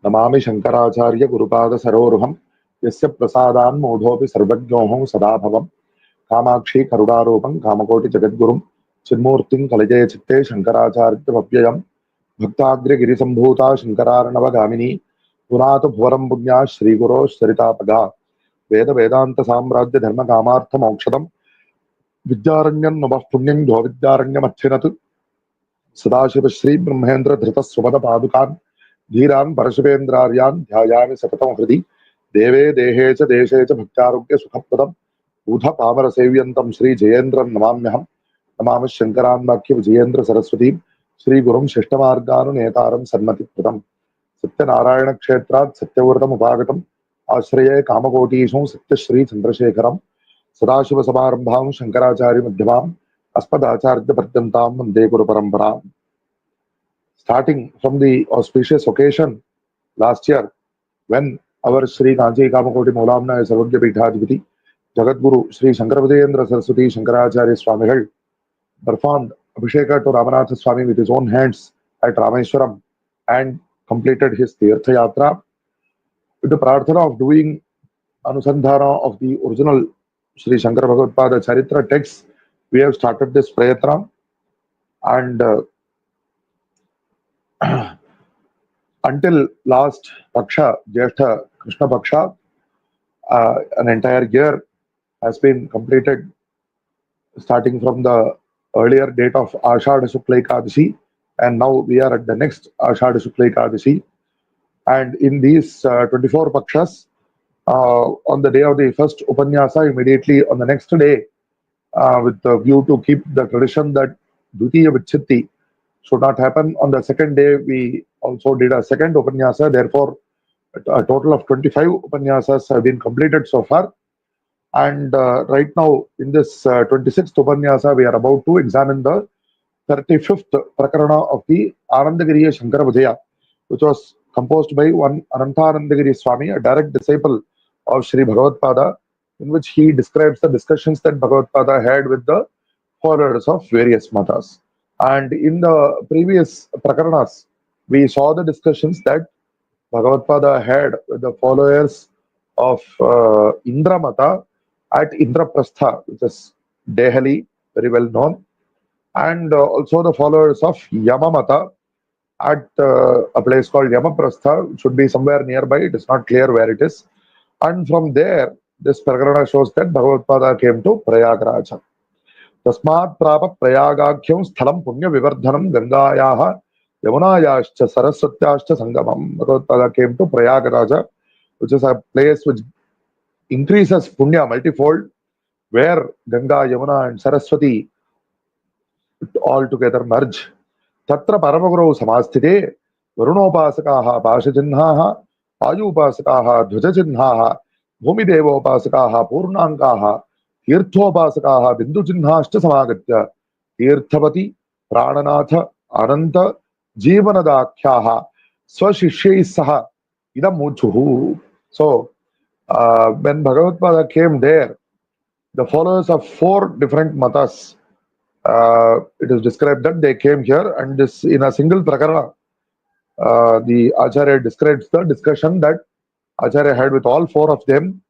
नमामि शंकराचार्य गुरुपाद सरोरुहं यस्य प्रसादान् मोढोऽपि सर्वज्ञोऽहं सदा भवम् कामाक्षी करुणारूपं कामकोटि जगद्गुरुं चिन्मूर्तिं कलये चित्ते शंकराचार्यमव्ययम् भक्ताग्रगिरिसम्भूता शंकरार्णवगामिनी पुनातु भुवरं पुण्या श्रीगुरो सरितापदा वेद वेदांत साम्राज्य धर्म कामार्थ मोक्षदम् विद्यारण्यं नमः पुण्यं यो विद्यारण्यमच्चिनत् सदाशिव श्री ब्रह्मेन्द्र धृत सुमद पादुकान् धीरान् परशुवेन्द्रार्यान् ध्यायामि सततं हृदि देवे देहे च देशे च भक्त्यारोग्य सुखप्रदम् ऊढ पामर सेव्यन्तं श्री जयेन्द्रं नमाम्यहम् नमामि शंकरान्वाख्य विजयेन्द्र सरस्वती श्री गुरुं शिष्टमार्गानुनेतारं सन्मतिप्रदम् सत्यनारायण क्षेत्रात् सत्यव्रतम् उपागतम् आश्रये कामकोटीशं सत्यश्री चंद्रशेखरम् सदाशिव समारंभां शंकराचार्य मध्यमाम् अस्मदाचार्य पर्यन्तां वन्दे गुरु परंपराम्. Starting from the auspicious occasion last year when our Shri Kanchi Kamakoti Moolamna Sarvagya Peethadhipati Jagadguru Shri Shankara Vijayam Saraswati Shankaracharya Swamigal performed Abhisheka to Ramanatha Swami with his own hands at Rameshwaram and completed his Tirtha Yatra. With the prarthana of doing Anusandhana of the original Shri Shankara Bhagavatpāda Charitra text, we have started this prayatna, and until last Paksha, Jyeshtha Krishna Paksha, an entire year has been completed, starting from the earlier date of Ashadha Shukla Ekadashi, and now we are at the next Ashadha Shukla Ekadashi. And in these 24 Pakshas, on the day of the first Upanyasa, immediately on the next day, with the view to keep the tradition that Dutiya Vichitti should not happen. On the second day, we also did a second Upanyasa. Therefore, a total of 25 Upanyasas have been completed so far. And right now, in this 26th Upanyasa, we are about to examine the 35th Prakarana of the Anandagiriya Shankara Vijayam, which was composed by one Anandagiri Swami, a direct disciple of Shri Bhagavatpāda, in which he describes the discussions that Bhagavatpāda had with the followers of various matas. And in the previous Prakaranas, we saw the discussions that Bhagavatpāda had with the followers of Indra Mata at Indraprastha, which is Dehali, very well known, and also the followers of Yama Mata at a place called Yamaprastha, which should be somewhere nearby. It is not clear where it is. And from there, this Prakarana shows that Bhagavatpāda came to Prayagraja. Tasmat prapa prayagakhyam sthalam punya vivardhanam gangayaha yamunayascha saraswatyascha sangamam. Bhagavatpāda came to Prayagraja, which is a place which increases punya multifold, where Ganga, Yamuna and Saraswati all together merge. Tatra paramaguru samasthite varunopasakaha pashacinhaha ayupasakaha dhvajacinhaha भूमिदेवोपासकाः पूर्णाङ्काः तीर्थोपासकाः बिन्दुचिह्नाश्च समागत्य तीर्थपति प्राणनाथ अनंत जीवनदाख्याः स्वशिष्यैः सह idam muchuhu. So when Bhagavatpāda came there, the followers of 4 different matas, it is described that they came here, and this in a single prakarana, the Acharya describes the discussion that Acharya had with all 4 of them.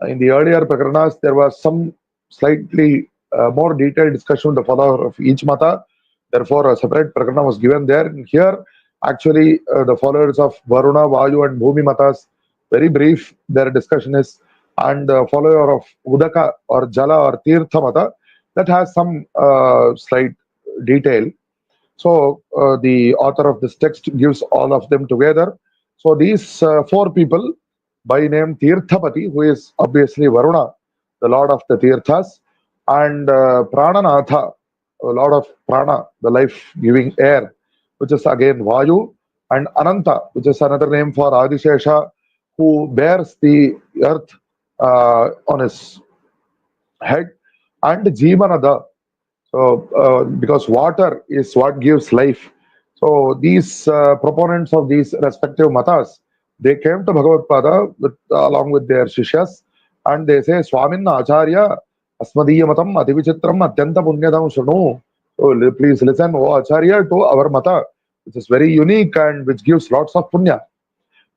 In the earlier Prakaranas, there was some slightly more detailed discussion with the follower of each mata. Therefore, a separate Prakarana was given there. And here, actually, the followers of Varuna, Vayu and Bhumi matas, very brief, their discussion is. And the follower of Udaka or Jala or Tirtha mata, that has some slight detail. So, the author of this text gives all of them together. So, these 4 people, by name Tirthapati, who is obviously Varuna, the lord of the Tirthas, and Prananatha, the lord of Prana, the life-giving air, which is again Vayu, and Ananta, which is another name for Adishesha, who bears the earth on his head, and Jivanada. So, because water is what gives life. So, these proponents of these respective matas, they came to Bhagavatpāda along with their Shishyas, and they say, Swaminna Acharya Asmadiya Matam Ativichitram Atyanta Punyadam Shunu. So please listen, O Acharya, to our Mata, which is very unique and which gives lots of Punya.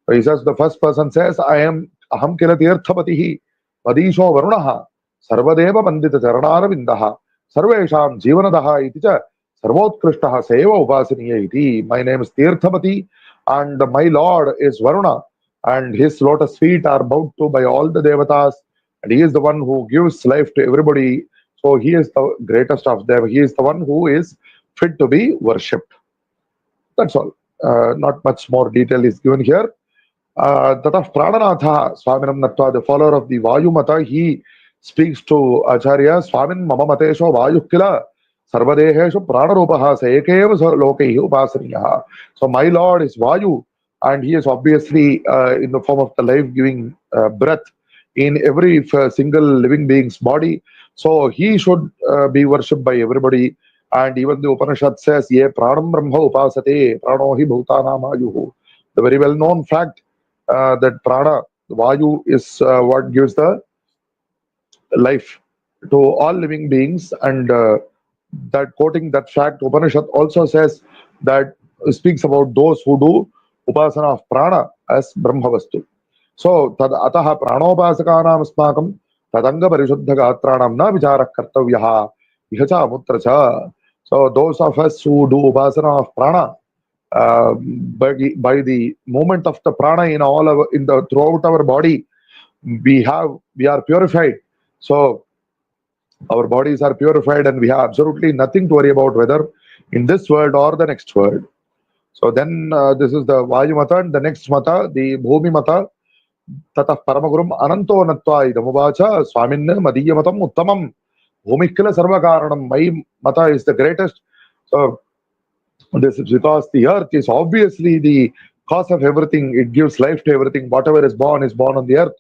So he says, the first person says, I am aham kila tirthapatihi madisho varunaha sarvadeva pandita charanaravindaha sarvesham jivanadaha iti cha sarvotkrishtaha seva upasaniya iti. My name is Tirthapati and my Lord is Varuna and his lotus feet are bowed to by all the devatas and he is the one who gives life to everybody. So he is the greatest of them. He is the one who is fit to be worshipped. That's all. Not much more detail is given here. Tatah Prananatha Swaminam Natva, the follower of the Vayu Mata, he speaks to Acharya, Swamin Mama Matesho Vayukila Sarvadeheshu Pranarupaha Sekeva Lokehi Upasaniyaha. So my Lord is Vayu, and he is obviously in the form of the life-giving breath in every single living being's body. So he should be worshipped by everybody. And even the Upanishad says, Ye Pranam Brahma Upasate, Prano hi Bhutanam Ayuhu. The very well-known fact that prana, vayu, is what gives the life to all living beings, and that quoting that fact, Upanishad also says that speaks about those who do upasana of prana as brahmavastu. So tad ataha pranopasakānām asmākam tadanga parishuddha gātrānam na vichārah kartavyah ihacha mutra cha. So those of us who do upasana of prana, by the movement of the prana in all our throughout our body, we are purified. So our bodies are purified and we have absolutely nothing to worry about, whether in this world or the next world. So then this is the Vayu Mata, and the next Mata, the Bhumi Mata. Tatah Paramagurum Ananto Natva Idamuvacha Swaminna Madiyya Matam Uttamam Bhumikila Sarva Karanam. My Mata is the greatest. So this is because the earth is obviously the cause of everything. It gives life to everything. Whatever is born on the earth.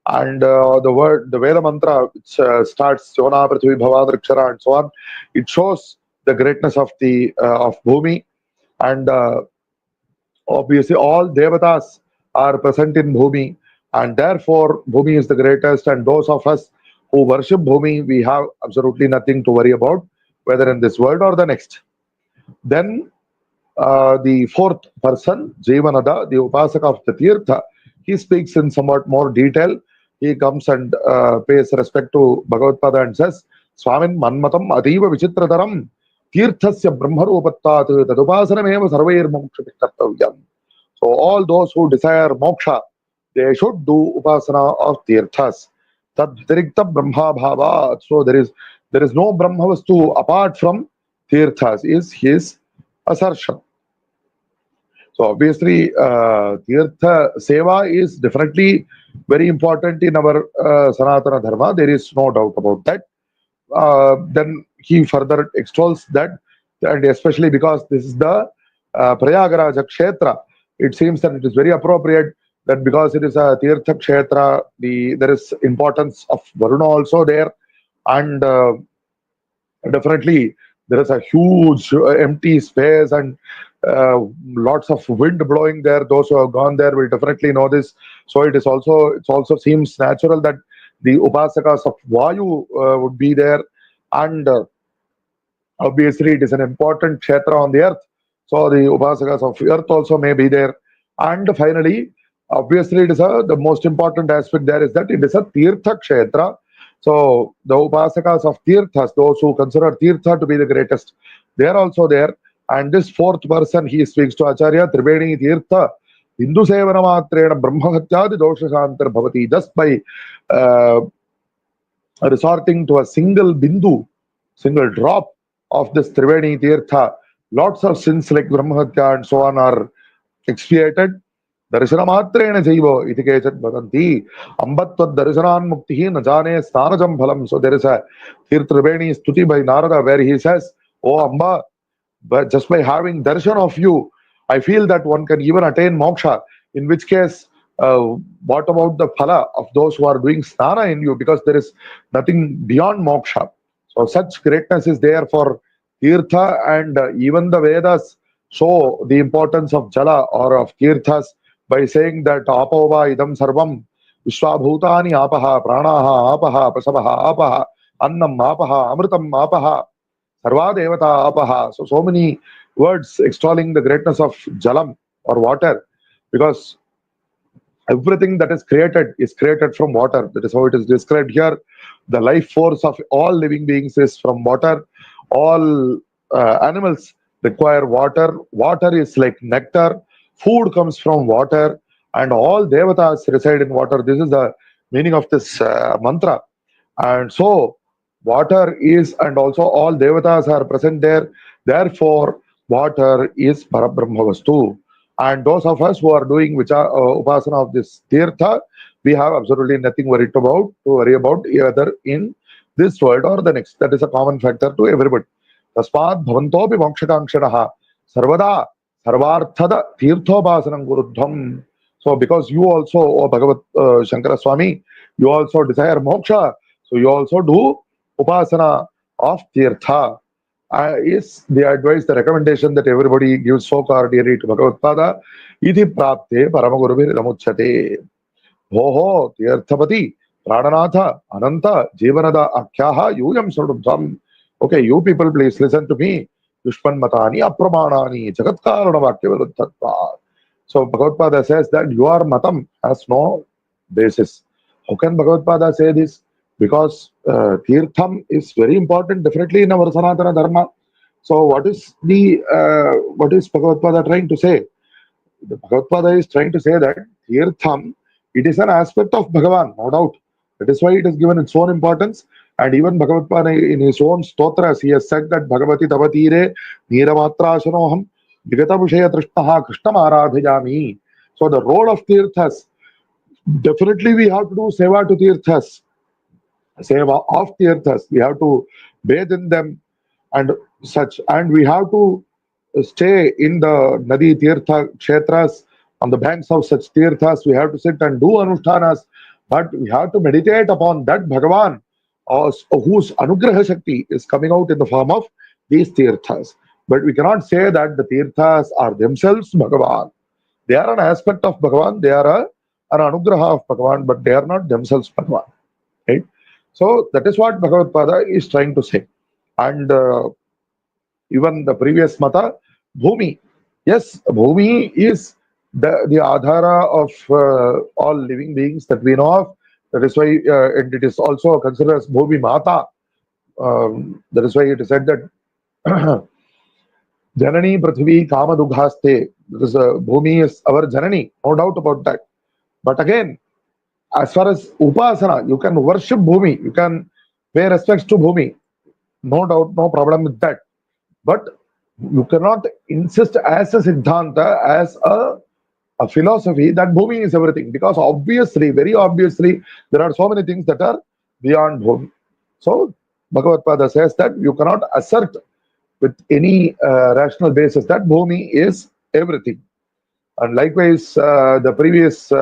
And the Veda mantra, which starts Yona Prithvi Bhava Drakshara and so on, it shows the greatness of the of Bhumi. And obviously all devatas are present in Bhumi, and therefore Bhumi is the greatest. And those of us who worship Bhumi, we have absolutely nothing to worry about, whether in this world or the next. Then the fourth person, Jivanada, the Upasaka of the Tirtha, he speaks in somewhat more detail. He comes and pays respect to Bhagavatpāda and says, Swamin Manmatam Adiva Vichitradaram Tirthasya Brahmarupattat Tadupasanameva Sarvair Moksha Kartavyam. So all those who desire moksha, they should do upasana of Tirthas. Tad Vitarikta Brahma Bhava. So there is no Brahmavastu apart from Tirthas, is his assertion. So obviously, Tirtha Seva is definitely very important in our Sanatana Dharma. There is no doubt about that. Then he further extols that, and especially because this is the Prayagaraja Kshetra, it seems that it is very appropriate that because it is a Tirtha Kshetra, there is importance of Varuna also there, and definitely there is a huge empty space and lots of wind blowing there. Those who have gone there will definitely know this. So it also seems natural that the upasakas of Vayu would be there, and obviously it is an important kshetra on the earth. So the upasakas of earth also may be there. And finally, obviously it is the most important aspect there is that it is a Tirtha kshetra. So the upasakas of Tirthas, those who consider Tirtha to be the greatest, they are also there. And this fourth person, he speaks to Acharya, Triveni Tirtha, Hindu Sevana Matrena Brahmahatyadi Dosha Shantar Bhavati. Just by resorting to a single bindu, single drop of this Triveni Tirtha, lots of sins like Brahmahatya and so on are expiated. Darshana Matrena Jaiva iti kechat bhavanti. Ambatvad darshanan muktihi najane stanajam phalam. So there is a Tirthriveni Stuti by Narada where he says, Oh Amba, but just by having darshan of you, I feel that one can even attain moksha. In which case, what about the phala of those who are doing snana in you? Because there is nothing beyond moksha. So such greatness is there for Tirtha, and even the Vedas show the importance of Jala or of Tirthas by saying that Apova idam sarvam Vishwabhutani apaha pranaha apaha prasavaha apaha annam apaha amritam apaha Sarva Devata Apaha. So many words extolling the greatness of Jalam or water, because Everything that is created from water. That is how it is described here. The life force of all living beings is from water. All animals require water. Water is like nectar. Food comes from water, and all devatas reside in water. This is the meaning of this mantra. And so, water is, and also all devatas are present there. Therefore, water is Parabrahma Vastu. And those of us who are doing upasana of this tirtha, we have absolutely nothing to worry about either in this world or the next. That is a common factor to everybody. Tasmad bhavantopi mokshakankshanaha sarvada sarvarthada tirthopasanam gurudham. So because you also, O Bhagavat Shankara Swami, you also desire moksha, so you also do upasana of tirtha. Is the advice, the recommendation that everybody gives so cordially to Bhagavatpāda. Iti prapte paramagurubhir ramuchyate. Ho tirthapati prananatha ananta jivanada akhyaha yuyam srudham. Okay, you people please listen to me. Yushpan matani apramanani jagatkarana vakya viruddhatva. So Bhagavatpāda says that your matam has no basis. How can Bhagavatpāda say this? Because tirtham is very important, definitely in our Sanatana Dharma. So what is Bhagavatpāda trying to say? The Bhagavatpāda is trying to say that tirtham, it is an aspect of Bhagavan, no doubt. That is why it is given its own importance. And even Bhagavatpāda in his own stotras, he has said that Bhagavati tavatire niramatrashanoham vigata vishaya trishnaha krishnam aradhayami. So the role of tirthas, definitely we have to do seva to tirthas. Seva of tirthas. We have to bathe in them and such. And we have to stay in the Nadi Tirtha Kshetras, on the banks of such tirthas. We have to sit and do anushtanas. But we have to meditate upon that Bhagavan, whose Anugraha Shakti is coming out in the form of these tirthas. But we cannot say that the tirthas are themselves Bhagavan. They are an aspect of Bhagavan. They are an Anugraha of Bhagavan, but they are not themselves Bhagavan. Right? So that is what Bhagavatpāda is trying to say. And even the previous mata, Bhumi. Yes, Bhumi is the adhara of all living beings that we know of. That is why and it is also considered as Bhumi Mata. That is why it is said that Janani Prithvi Kama Dughaste. Because Bhumi is our Janani, no doubt about that. But again, as far as upasana, you can worship Bhumi, you can pay respects to Bhumi, no doubt, no problem with that. But you cannot insist as a Siddhanta, as a philosophy, that Bhumi is everything, because obviously, very obviously, there are so many things that are beyond Bhumi. So, Bhagavatpāda says that you cannot assert with any rational basis that Bhumi is everything. And likewise, the previous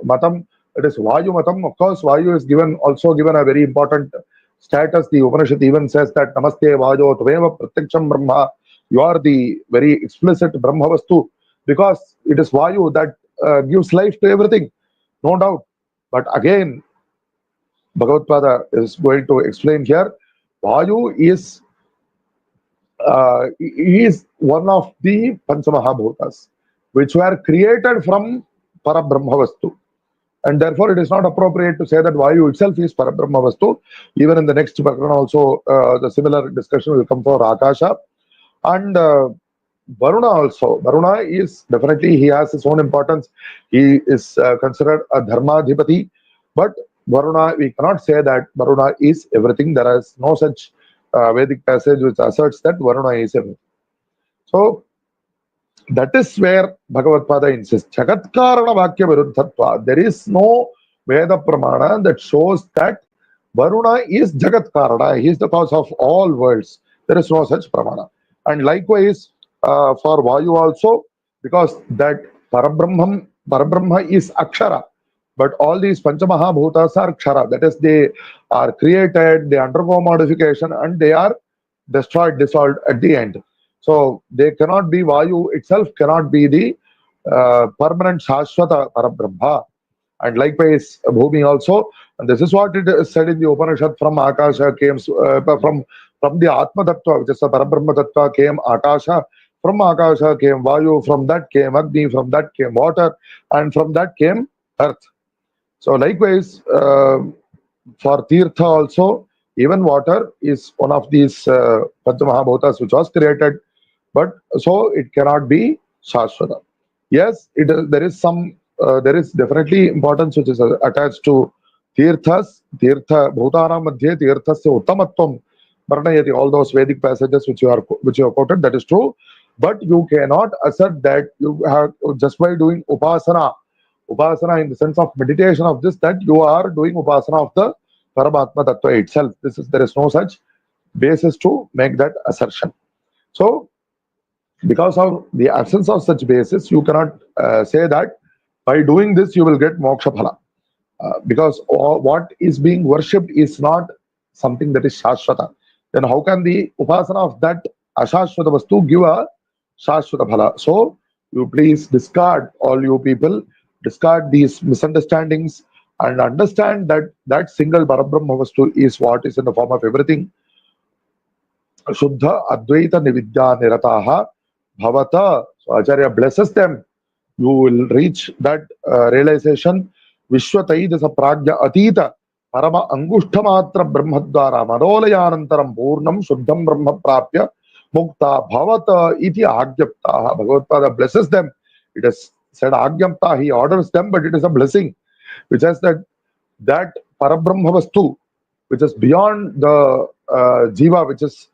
matam, it is Vayu matam. Of course, Vayu is also given a very important status. The Upanishad even says that Namaste Vajo Tveva Pratyaksham Brahma. You are the very explicit Brahma Vastu, because it is Vayu that gives life to everything, no doubt. But again, Bhagavatpāda is going to explain here. Vayu is one of the Panchamahabhutas, which were created from Parabrahma Vastu. And therefore, it is not appropriate to say that Vayu itself is Parabrahma Vastu. Even in the next Bhagavad also, the similar discussion will come for Akasha. And Varuna also. Varuna is definitely, he has his own importance. He is considered a Dharmadhipati. But Varuna, we cannot say that Varuna is everything. There is no such Vedic passage which asserts that Varuna is everything. So, that is where Bhagavatpāda insists. Jagatkarana Vakya Viruddhatva. There is no Veda Pramana that shows that Varuna is Jagatkarana. He is the cause of all worlds. There is no such Pramana. And likewise, for Vayu also, because that Parabrahma is Akshara. But all these Panchamahabhutas are Kshara. That is, they are created, they undergo modification, and they are destroyed, dissolved at the end. So they cannot be, Vayu itself cannot be the permanent Shashvata Parabrahma. And likewise, Bhumi also. And this is what it is said in the Upanishad, from Akasha came, from the Atma Tattva, which is the Parabrahma Tattva, came Akasha. From Akasha came Vayu, from that came Agni, from that came water, and from that came earth. So likewise, for Tirtha also, even water is one of these Panchamahabhutas which was created, but so it cannot be Shashvata. Yes, there is some, there is definitely importance which is attached to Tirthas, Tirtha, Bhutanam Madhye, Tirthasya Uttamatvam, Varnayati, all those Vedic passages which you have quoted, that is true. But you cannot assert that you have just by doing upasana in the sense of meditation of this, that you are doing upasana of the Paramatma Tattva itself. There is no such basis to make that assertion. So, because of the absence of such basis, you cannot say that by doing this you will get moksha phala. Because what is being worshipped is not something that is shashvata. Then how can the upasana of that ashashvata vastu give a shashvata phala? So, you please discard, all you people, discard these misunderstandings and understand that that single Parabrahma vastu is what is in the form of everything. Shuddha Advaita Nividya Nirataha Bhavata. So Acharya blesses them. You will reach that realization. Vishwataidasa Pragya Atita Parama Angushtamatra Brahmadvara Madolayanantaram Purnam Shuddham Brahma Prapya Mukta Bhavata Iti Agyaptaha. Bhagavatpāda blesses them. It is said Agyapta, he orders them, but it is a blessing, which says that Parabrahma Vastu, which is beyond the Jiva, which is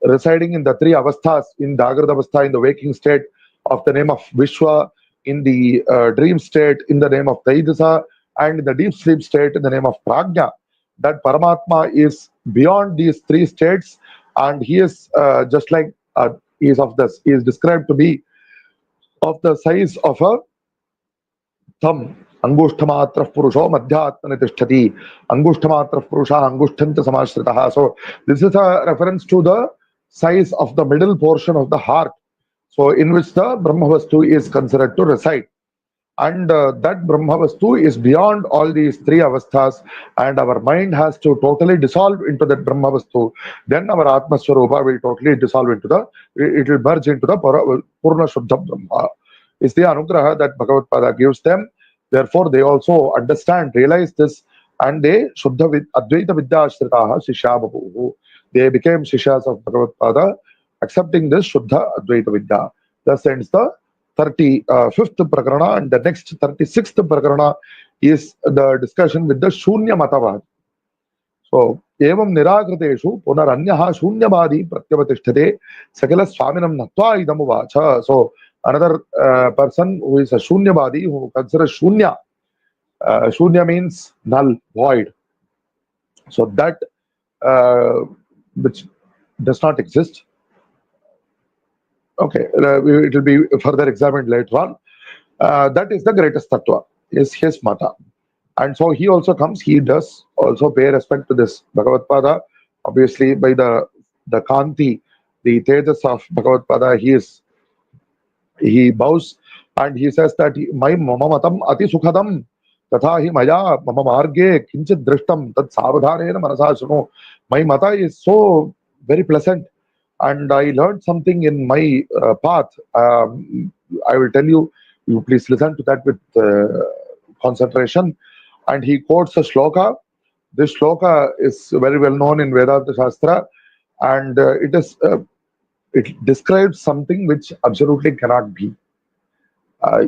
residing in the three avasthas, in Jagrata avastha, in the waking state of the name of Vishwa, in the dream state in the name of Taidasa, and in the deep sleep state in the name of Prajna. That Paramatma is beyond these three states, and he is just like he is described to be of the size of a thumb. Angushtamatra Purusho Madhyatmani Tishtati. Angushtamatra Purusha Angushthanta Samashritaha. So this is a reference to the size of the middle portion of the heart, so in which the Brahmavastu is considered to reside. And that Brahmavastu is beyond all these three avasthas, and our mind has to totally dissolve into that Brahmavastu. Then our Atma Swarupa will totally dissolve into it will merge into the Purna Shuddha Brahma. Is the Anugraha that Bhagavatpāda gives them. Therefore, they also understand, realize this, and they Shuddha Advaita Vidya Ashritaha Shishya Babuhu. They became Shishyas of Bhagavatpāda, accepting this Shuddha Advaita Vidya. Thus ends the 35th Prakarana, and the next 36th Prakarana is the discussion with the Shunya Matavad. So, Evam Nirakriteshu Punaranyaha Shunyavadi Pratyavatishthate Sakala Swaminam Natva Idam Uvacha. So, another person who is a Shunyavadi, who considers Shunya. Shunya means null, void. So, that which does not exist. Okay, it will be further examined later on. That is the greatest tattva, is his mata. And so he also comes, he does also pay respect to this Bhagavatpāda. Obviously, by the Kanti, the Tejas of Bhagavatpāda, he bows and he says that my mama matam ati sukhadam tatha hi maya mama marge kinchit drishtam tat savadhanena manasa shruno. My mata is so very pleasant, and I learned something in my path. I will tell you, you please listen to that with concentration. And he quotes a shloka. This shloka is very well known in Vedanta Shastra, and it describes something which absolutely cannot be.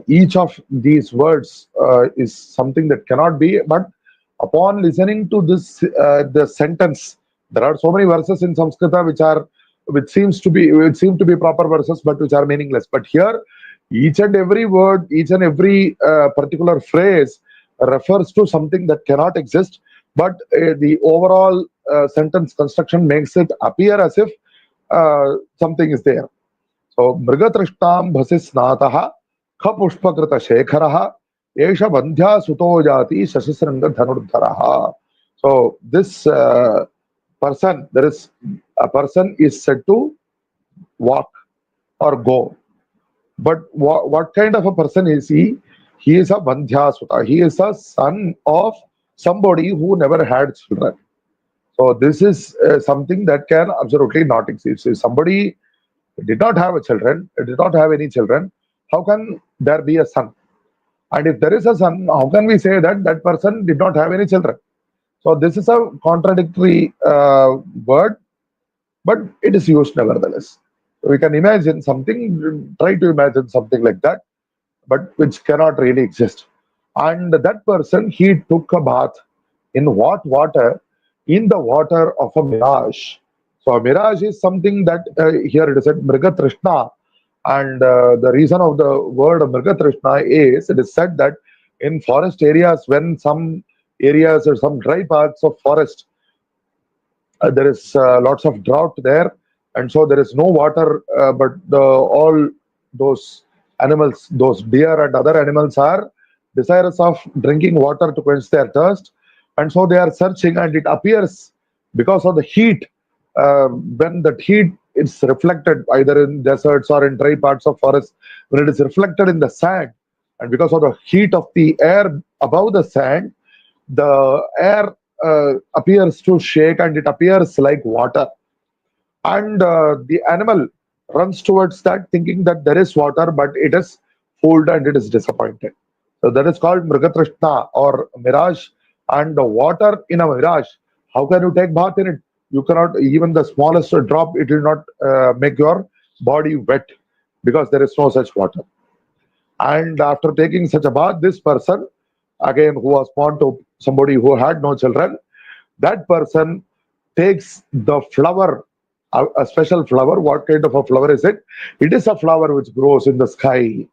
Each of these words is something that cannot be, but upon listening to this, the sentence, there are so many verses in Samskrita which seem to be proper verses, but which are meaningless. But here, each and every word, each and every particular phrase refers to something that cannot exist, but the overall sentence construction makes it appear as if something is there. So, Mrigatrishtam bhasis nataha kha pushpakrita shekharaha esha bandhya suto jati shashisranga dhanurdharaha. So, this person, there is a person is said to walk or go. But what kind of a person is he? He is a bandhyasuta. He is a son of somebody who never had children. So this is something that can absolutely not exist. If somebody It did not have a children, it did not have any children. How can there be a son? And if there is a son, how can we say that that person did not have any children? So this is a contradictory word, but it is used nevertheless. So we can imagine something, try to imagine something like that, but which cannot really exist. And that person, he took a bath in what water? In the water of a mirage. So a mirage is something that here it is said Mriga Trishna. And the reason of the word Mriga Trishna is it is said that in forest areas, when some areas or some dry parts of forest, there is lots of drought there, and so there is no water, but all those animals, those deer and other animals are desirous of drinking water to quench their thirst, and so they are searching, and it appears because of the heat, when that heat is reflected either in deserts or in dry parts of forest, when it is reflected in the sand, and because of the heat of the air above the sand, the air appears to shake and it appears like water. And the animal runs towards that thinking that there is water, but it is fooled and it is disappointed. So that is called Mrigatrishna or mirage. And the water in a mirage, how can you take bath in it? You cannot, even the smallest drop, it will not make your body wet because there is no such water. And after taking such a bath, this person, again, who was born to somebody who had no children, that person takes the flower, a special flower. What kind of a flower is it? It is a flower which grows in the sky.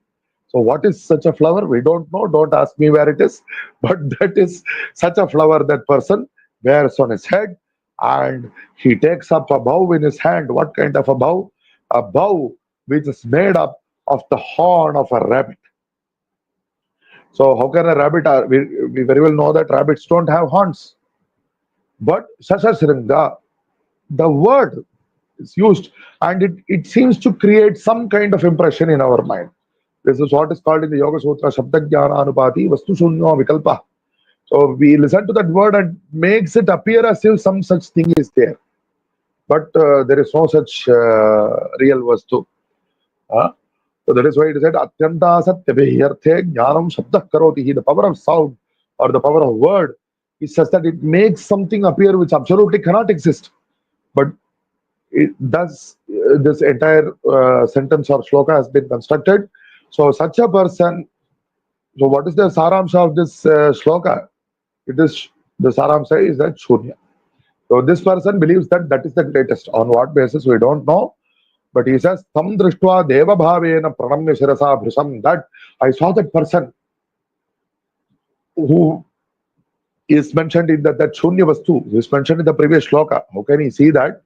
So, what is such a flower? We don't know. Don't ask me where it is. But that is such a flower that person wears on his head, and he takes up a bow in his hand. What kind of a bow? A bow which is made up of the horn of a rabbit. So, how can a rabbit? We very well know that rabbits don't have horns. But Sasasringa, the word is used, and it seems to create some kind of impression in our mind. This is what is called in the Yoga Sutra Shabda Jnana Anupati Vastu Shunyo Vikalpa. So we listen to that word and makes it appear as if some such thing is there. But there is no such real Vastu. So that is why it is said Atyanta Satyabhyarthe Jnanam Shabda Karoti. The power of sound or the power of word is such that it makes something appear which absolutely cannot exist. But it does, this entire sentence or shloka has been constructed. So such a person, so what is the saramsha of this shloka? It is, the saramsha is that Shunya. So this person believes that that is the greatest. On what basis we don't know, but he says Tam Drishtva Deva Bhavena Pranamya Shirasa Bhrisham, that I saw that person who is mentioned in that Shunya Vastu, is mentioned in the previous shloka. How can he see that?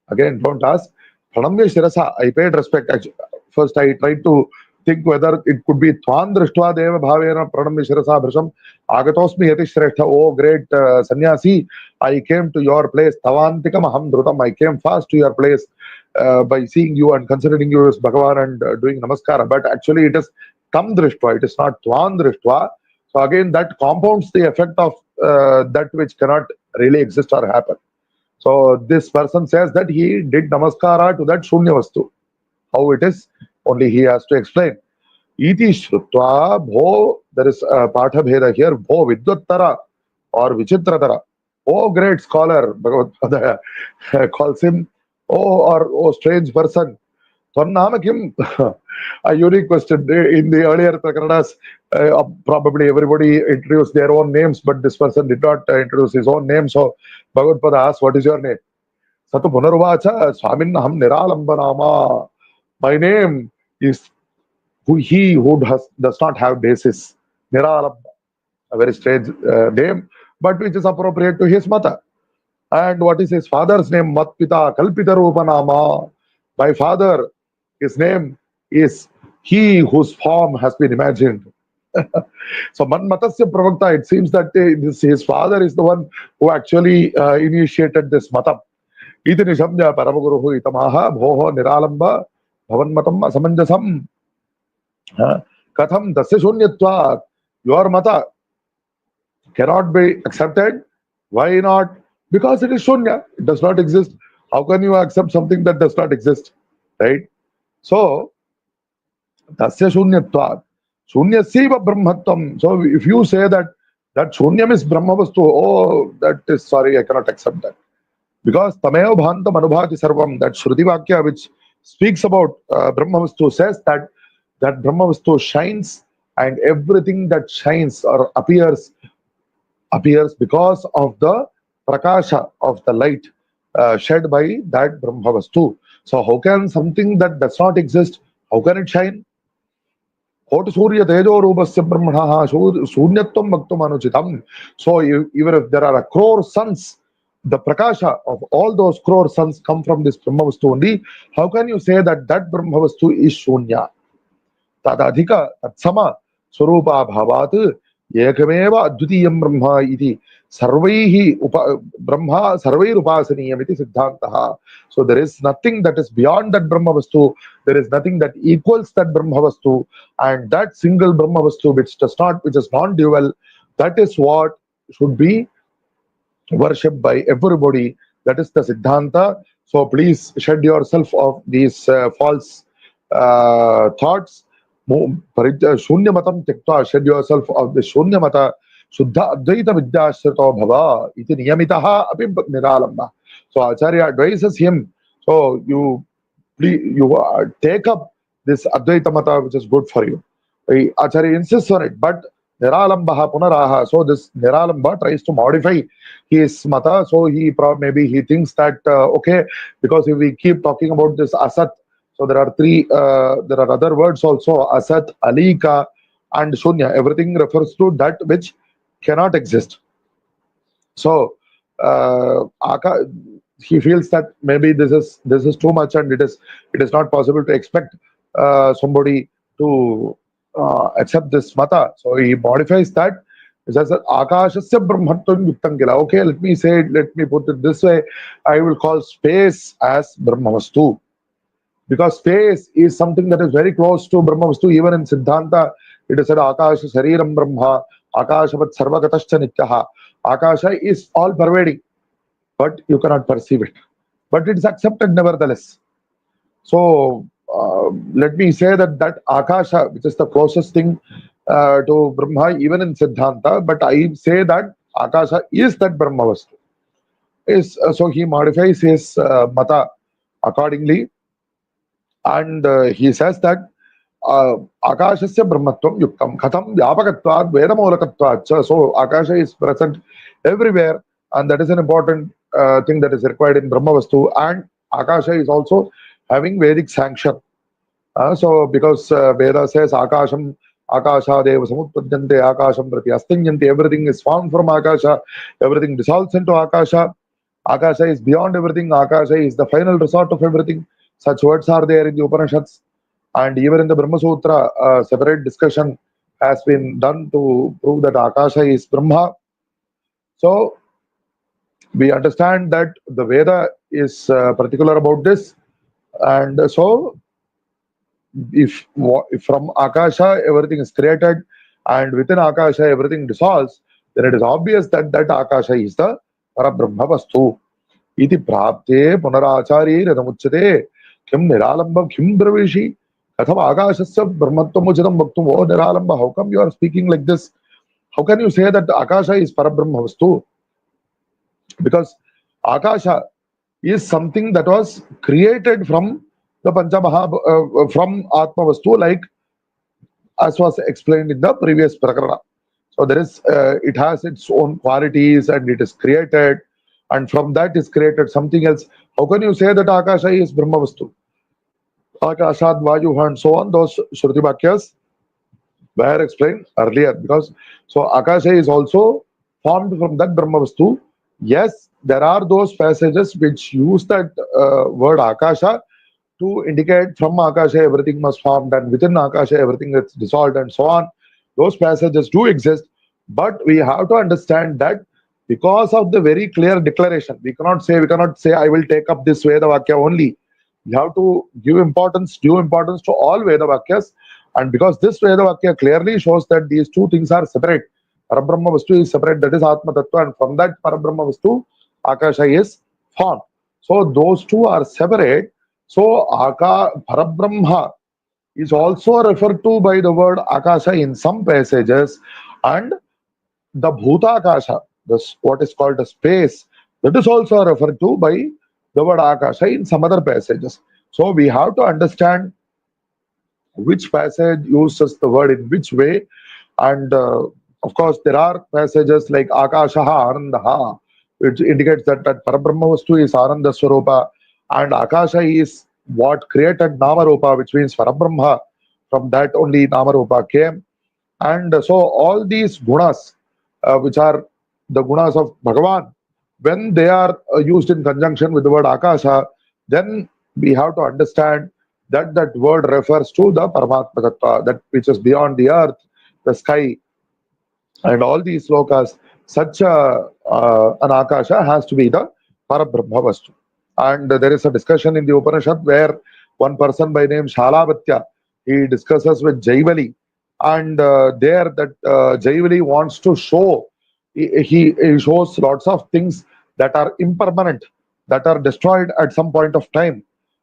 Again, don't ask. Pranamya Shirasa, I paid respect. First, I tried to think whether it could be Twan Drishtva Deva Bhavena Pranamya Shirasa Bhrisham Agatosmi Yati Shreshtha. Oh, great sannyasi, I came to your place. Tavantikam Aham Dhrutam, I came fast to your place by seeing you and considering you as Bhagavan and doing namaskara. But actually, it is Tam Drishtva, it is not Twan Drishtva. So again, that compounds the effect of that which cannot really exist or happen. So this person says that he did namaskara to that Shunya Vastu. How it is, only he has to explain. Iti Shrutva Bho, there is a Patha Bheda here, Bho Vidyattara or Vichitratara. Oh, great scholar, Bhagavatpāda calls him, oh strange person. Tvarnama Kim? A unique question. In the earlier Prakaranas, probably everybody introduced their own names, but this person did not introduce his own name. So Bhagavatpāda asks, what is your name? Satu Punarvacha Swaminaham Niralambanama. My name is he who does not have basis. Niralamba. A very strange name, but which is appropriate to his mother. And what is his father's name? Matpita Kalpita Rupanama. My father, his name is he whose form has been imagined. So Manmatasya Pravakta, it seems that his father is the one who actually initiated this matam. Iti Nishamya Paramaguruhu Itamaha Bhoho Niralamba Bhavanmatam Asamanjasam Katham Dasya Shunyatva. Your mata cannot be accepted. Why not? Because it is Shunya. It does not exist. How can you accept something that does not exist? Right? So, tasya shunyatvat, shunyasyaiva brahmatvam. So, if you say that shunyam is brahmavastu, oh, that is, sorry, I cannot accept that. Because tameo bhantam anubhati sarvam, that Shruti Vakya which speaks about brahmavastu says that brahmavastu shines, and everything that shines or appears because of the prakasha of the light shed by that brahmavastu. So how can something that does not exist, how can it shine? Koti surya tejo rupasya brahmanaha shunyatvam bhaktum anuchitam. So even if there are a crore suns, the prakasha of all those crore suns come from this brahmavastu only. How can you say that brahmavastu is shunya? Tadadhika tatsama swarupa bhavat ekameva advitiyam brahma iti sarvaihi brahma sarvair upasaniyam iti siddhantaha. So there is nothing that is beyond that brahmavastu, there is nothing that equals that brahmavastu, and that single brahmavastu which is non-dual, that is what should be worshipped by everybody. That is the siddhanta. So please shed yourself of these false thoughts. Shunyamatam tyakta, shed yourself of the shunyamata. Shuddha advaita vidyashrito bhava iti niyamitaha api niralamba. So Acharya advises him, so you take up this advaita mata which is good for you. Acharya insists on it, but niralambaha punaraha. So this niralamba tries to modify his mata. So maybe he thinks that okay, because if we keep talking about this asat, so there are other words also, asat, alika, and shunya. Everything refers to that which cannot exist. So he feels that maybe this is too much, and it is not possible to expect somebody to accept this mata. So he modifies that. He says that akashasya brahmatvam yuktam kila. Okay, let me put it this way. I will call space as brahmavastu, because space is something that is very close to brahmavastu. Even in siddhanta it is said akasha shariram brahma, akashavat sarvagatascha nityaha. Akasha is all pervading, but you cannot perceive it, but it is accepted nevertheless. So let me say that akasha, which is the closest thing to brahma even in siddhanta, but I say that akasha is that brahmavastu. So he modifies his mata accordingly, and he says that akashasya brahmatvam yuktam katham vyapakatvad vedamolakatvad. So akasha is present everywhere, and that is an important thing that is required in brahmavastu, and akasha is also having Vedic sanction. So because Veda says akasham akashadeva samutpadyante akasham prati astinyanti, everything is formed from akasha, everything dissolves into akasha. Akasha is beyond everything, akasha is the final resort of everything. Such words are there in the Upanishads, and even in the Brahma Sutra, a separate discussion has been done to prove that akasha is Brahma. So we understand that the Veda is particular about this, and so if from akasha everything is created, and within akasha everything dissolves, then it is obvious that akasha is the Parabrahma Vastu. Iti prapte punaracharye radamuchyate kim niralamba kim bravishi katham akashasya brahmatvam uchitam bhaktum. Oh niralamba, how come you are speaking like this? How can you say that akasha is Parabrahma Vastu? Because akasha is something that was created from the Panchamaha, from Atma Vastu, like as was explained in the previous prakarana. So there is, it has its own qualities, and it is created, and from that is created something else. How can you say that akasha is Brahma Vastu? Akashad Vayu and so on, those Shruti Bhakyas were explained earlier, because so akasha is also formed from that Brahma Vastu. Yes, there are those passages which use that word akasha to indicate from akasha everything must formed, and within akasha everything gets dissolved, and so on. Those passages do exist, but we have to understand that because of the very clear declaration, we cannot say I will take up this Veda Vakya only. We have to give due importance to all Veda Vakyas, and because this Veda Vakya clearly shows that these two things are separate. Parabrahma Vastu is separate, that is Atma Tattva, and from that Parabrahma Vastu, Akasha is formed. So those two are separate. So Parabrahma is also referred to by the word Akasha in some passages, and the Bhutakasha, this what is called the space, that is also referred to by the word Akasha in some other passages. So we have to understand which passage uses the word in which way, and of course there are passages like Akashaha Anandaha, which indicates that Parabrahma Vastu is Ananda Swarupa, and Akasha is what created Namarupa, which means Parabrahma. From that only Namarupa came. And so all these gunas, which are the gunas of Bhagavan, when they are used in conjunction with the word Akasha, then we have to understand that that word refers to the Paramatma Tattva, that which is beyond the earth, the sky, and all these lokas. Such an Akasha has to be the Parabrahma Vastu. And there is a discussion in the Upanishad where one person by name Shalavatya, he discusses with Jaivali, and there that Jaivali wants to show, he shows lots of things that are impermanent, that are destroyed at some point of time,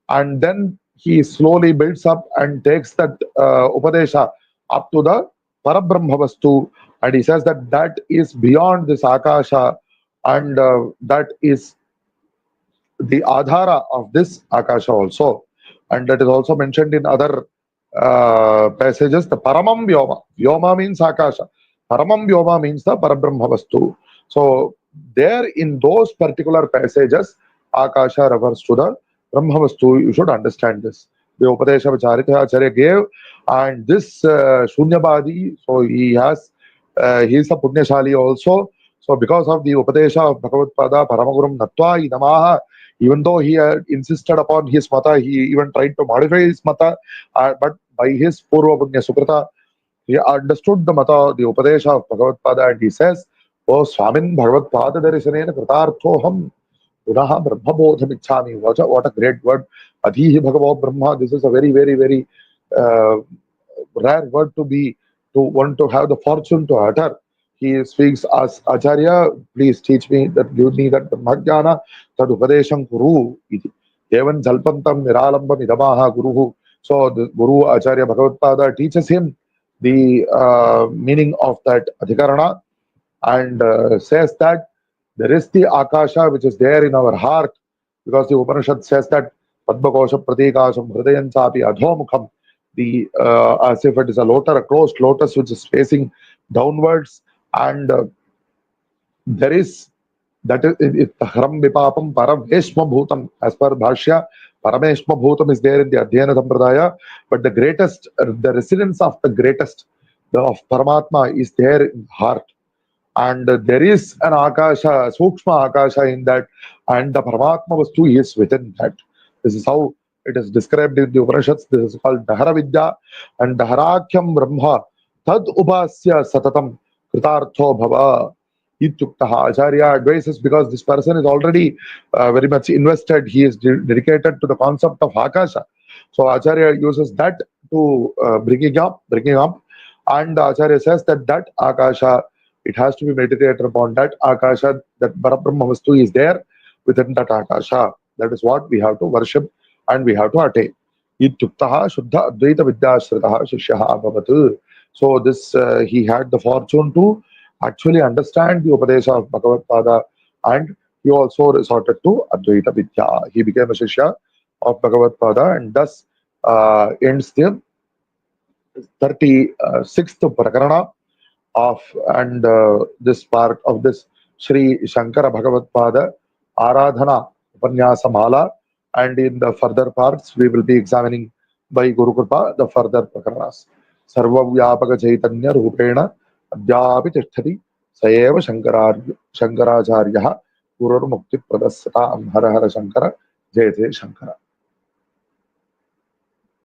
and then he slowly builds up and takes that Upadesha up to the Parabrahma Vastu, and he says that that is beyond this Akasha, and that is the Adhara of this Akasha also. And that is also mentioned in other passages. The Paramam Vyoma. Vyoma means Akasha. Paramam Vyoma means the Parabrahma Vastu. So there in those particular passages, Akasha refers to the Brahma Vastu. You should understand this. The Upadesha which Acharya gave, and this Shunyabadi, so he is a Punyashali also. So because of the Upadesha of Bhagavatpāda, Paramagurum Natva Idamaha, even though he had insisted upon his mata, he even tried to modify his mata, but by his Purva Punya Sukrita, he understood the mata, the Upadesha of Bhagavatpāda, and he says, O Swamin Bhagavatpāda Darishanena Kritarthoham Punaha Brahmabodham Ichchami. What a great word. Adhihi Bhagavo Brahma. This is a very, very, very rare word to want to have the fortune to utter. He speaks as Acharya, please teach me, that give me that Brahmajnana, tad Upadesham Kuru iti. Devan Jalpantam Niralambam Idamaha Guruhu. So the Guru Acharya Bhagavatpāda teaches him the meaning of that Adhikarana, and says that there is the Akasha which is there in our heart, because the Upanishad says that Padmakosha Pratikasham Hridayan Chapi Adhomukham, the as if it is a closed lotus which is facing downwards, and there is that is Haram Vipapam Parameshma Bhutam, as per Bhashya. Parameshma Bhutam is there in the Adhyayana Sampradaya, but the greatest, the residence of the greatest, of Paramatma, is there in heart. And there is an Akasha, Sukshma Akasha in that, and the Paramatma Vastu is within that. This is how it is described in the Upanishads. This is called Dahara Vidya, and Daharakyam Brahma Tad Upasya Satatam Kritartho Bhava Ityuktaha. Acharya advises, because this person is already very much invested, he is dedicated to the concept of Akasha. So Acharya uses that to bringing up, and Acharya says that that Akasha, it has to be meditated upon, that Akasha, that Parabrahma Vastu is there within that Akasha. That is what we have to worship and we have to attain. Ityuktaha Shuddha Advaita Vidyashritaha Shishyaha Bhavatu. So this, he had the fortune to actually understand the Upadesha of Bhagavatpāda, and he also resorted to Advaita Vidya. He became a Shishya of Bhagavatpāda, and thus ends the 36th Prakarana of, and this part of this Shri Shankara Bhagavatpāda Aradhana Upanyasa Mala, and in the further parts we will be examining by Guru Kripa the further Prakaranas. Sarva Vyapaka Chaitanya Rupena Adhyapi Tishtati Sayeva Shankaracharyaha Gurur Mukti Pradasata Hara Hara Shankara Jai Jai Shankara.